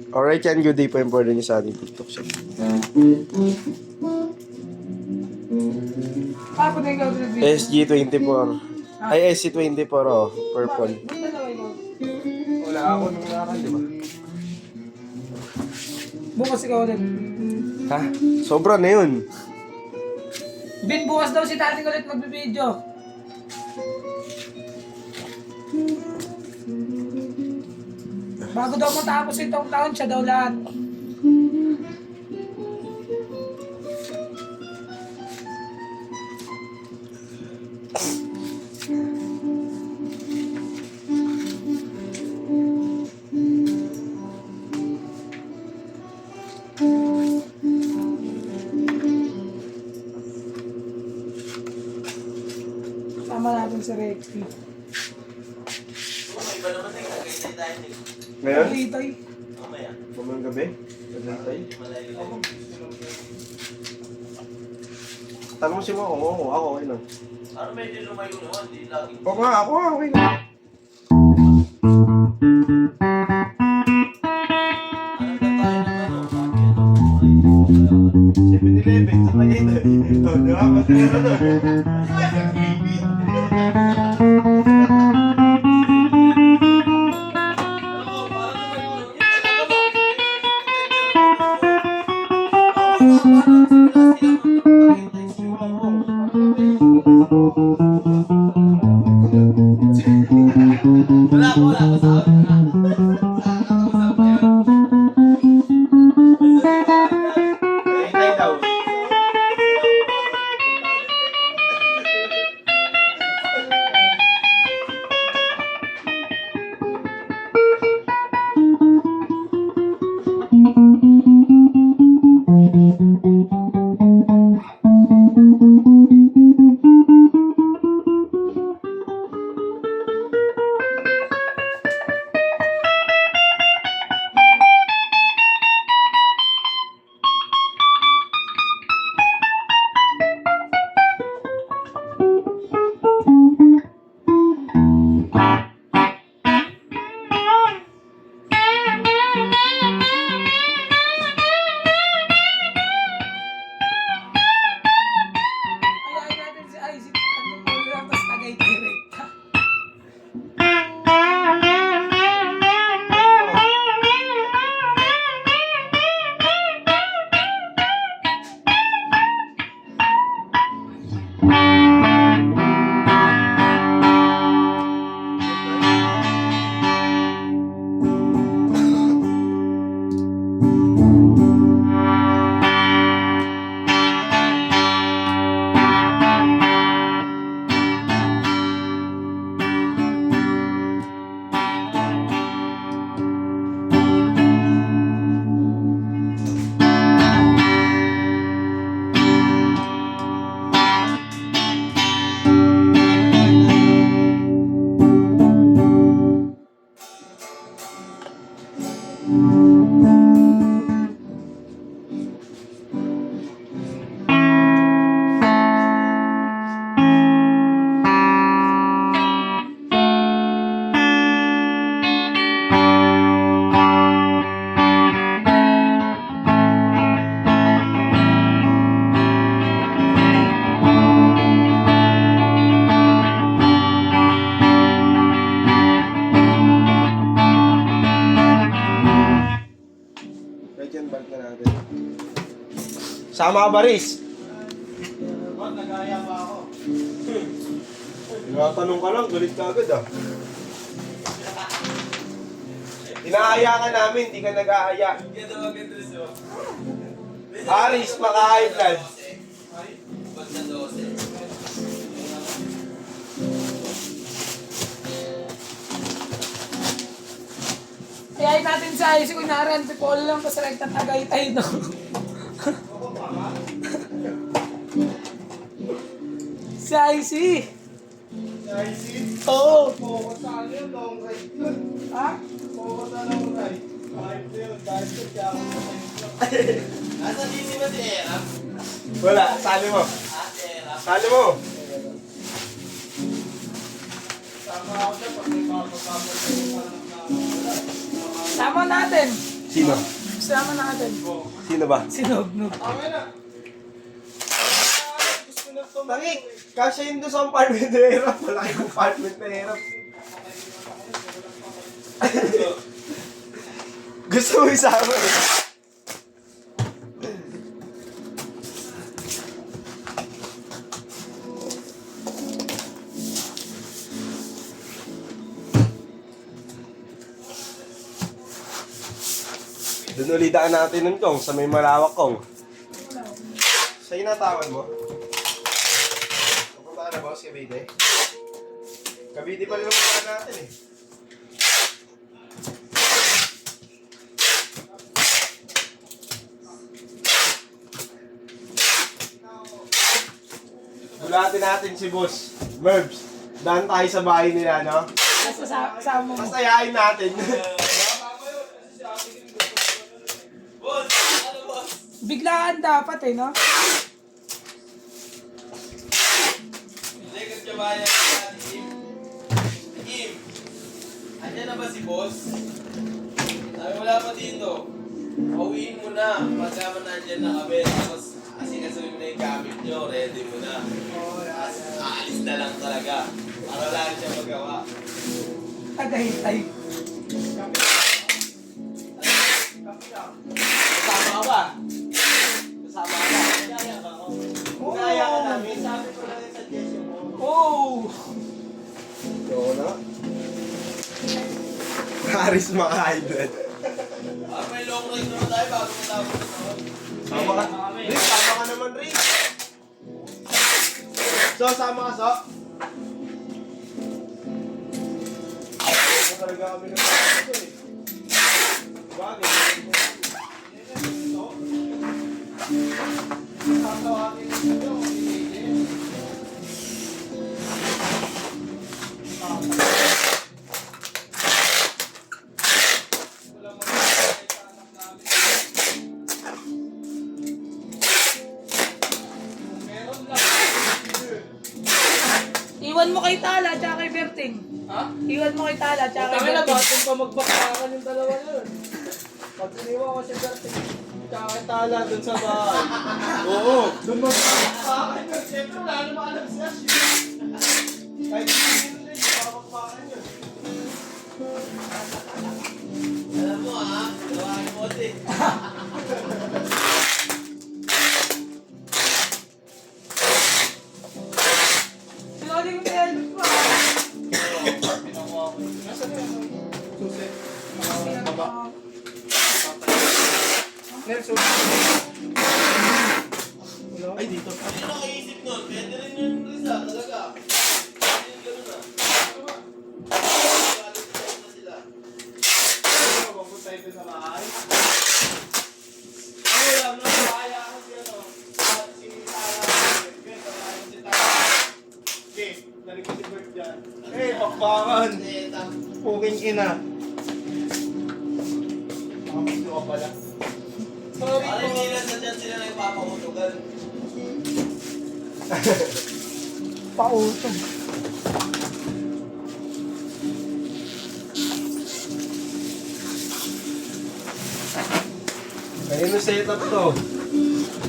Alright yan, good day po yung border niyo sa ating TikTok shop. Papo na ikaw sa video. SG24. Ay, SC24 oh. Purple. Wala ako nung nakan, di ba? Bukas ikaw ulit. Ha? Sobra na yun. Bin, bukas daw si Tati ulit magbibideo. Bago daw matapos itong taon, siya daw lahat. Sama natin si Rexy. Iba naman na yung nagkitay tayo nila. Ngayon? Itoy. Mamaya. Mamayang gabi? Nagantay? Malayo. Tanong mo si mo ako okay lang. Ano medyo lumayo naman, di lagi. Oo nga, ako nga, okay lang. Ano na tayo ng ano? 7-Eleven, sa kayo na. Ito, di ba? Pati na ito. Wala ko sa Hintay daw. Ayayin natin si Isaac. Ano po lang, tapos Tagaytay rekta. Right yan, balik na natin. Sama ka ba, Riz? Nagaya pa ako. Tinatanong ka lang, galit ka agad ah. Inaaya ka namin, di ka nag-aaya. Hindi daw mag-interest mo. Aris, maka-high blood. Pag sa 12. Ayayin natin si Isaac. Kung naran, Pipolo lang, tapos rekta Tagaytay, no? Si Isaac. Oo. Focus sa ano yun, long ride yun. Ha? Focus sa long ride. Kahit na yun, kahit ko siya ako sa Nasa DC ba si Erap? Wala, sali mo. Si Erap. Sali mo. Sama ako siya pag may papapapos sa yung parang Sama natin. Sino? Sama natin. Sino ba? Sinugnog. Okay na. Gusto na ito. Tangi, kasya yun doon sa apartment na hirap. Malaki yung apartment na hirap. Gusto mo isama eh. Doon ulitaan natin nun kong sa may malawak kong. Siya yung natawan mo? Pupunta ka na boss, Cavite? Cavite pa rin naman natin eh. Bulatin natin si Boss Merbs. Daan tayo sa bahay nila, no? Basta sama mo. Pasayain natin. Boss! Ano boss? Biglaan dapat eh, no? Hindi ka siya bayan sa Kim. Kim! Andiyan na ba si boss? Sabi wala pa dito. Pauwiin mo na. Pagka man nandyan na kami. Tapos asikasuhin mo na yung gamit nyo. Ready mo na. Aalis na lang talaga. Para lang siya magawa. Tagahintay. Kasama ka ba? Kasama ka ba? Kaya ka ako. Kaya ka namin. Sabi ko lang yung suggestion mo. Oh! Oo na. Haris mga hybrid. May long ride naman tayo bago matapos na ako. Sama ka. Rick, sama ka naman, Rick. So, sama ka, So. Ano talaga kami ng ito eh. Bagay. Tatawagin nyo. Wala mo na sa anak namin. Meron lang. Iwan mo kay Tala, tsaka kay Berting. Ha? Iwan mo kay Tala, tsaka kay Tangin na, Berting. bakit pa magbakakan yung dalawa yun? Pag iniwan ko si Berting, kakitala dun sa bahay. Oo. Doon magbakakan yun. Siyempre, wala naman alam si Ash yun. Kahit hindi nila yun, babakbakan yun. Alam mo ha, gawain mo din. Sinali mo tayo pa. Pinakuha ko yun. Nasaan yun? Susi. Baba. Nelson. Hello? Ay, dito. Ano yung nakaisip nun? Pwede rin yun Risa, talaga. Pwede yung gano'n na. Quality time na sila. Ano, mapunta ito sa bahay? Ano lang, nakakaya ako si ano, si Tara. Okay, tawagan si Tara. Okay, nari ko si Bert dyan. Eh, bakbakan. Puking ina. Makamusto ka pala. Sorry Ano po. yung minsan na dyan sila nagpapakutugan? Pautog. Kanino setup to?